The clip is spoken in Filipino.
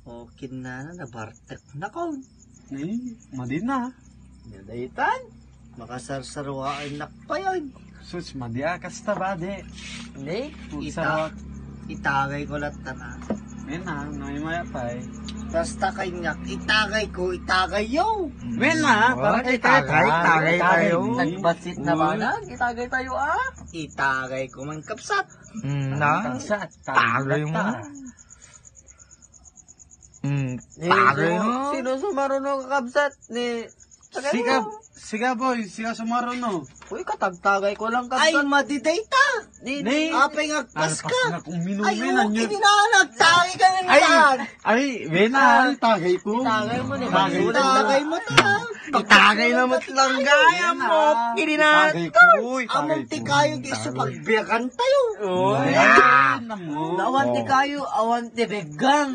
Okay na nabartek na ko. Madi na. Nadaitan. Makasarsarwaan na pa yun. Sus, madi akas ta ba, de? Hindi. Sa Itagay ko lahat na. mena, may maya pa eh. Basta kay nga, itagay ko, itagay yo. Mena, para kay Itagay tayo. Nagbasit na ba na? Itagay tayo Itagay ko man kapsat. Na? Tagay mo. Tagay mo. Sino sumarunong kakabsat? Ni... Siga boy, siga sumaruno. Uy, katagtagay ko lang kapsat. Ay, madidayta. Ni. Apay ngagpas ka. Na kung Ay, minuminan okay, yun. dinanagtagay ka na naman. Mena, tagay ko. Itagay mo ni Tagay ko. Itagay mo ta. Itagay na matlang gaya mo. Tagay ko. Among tikayo kiso pagbiyakan tayo. Mena mo. Awan tikayo, awan tibegang.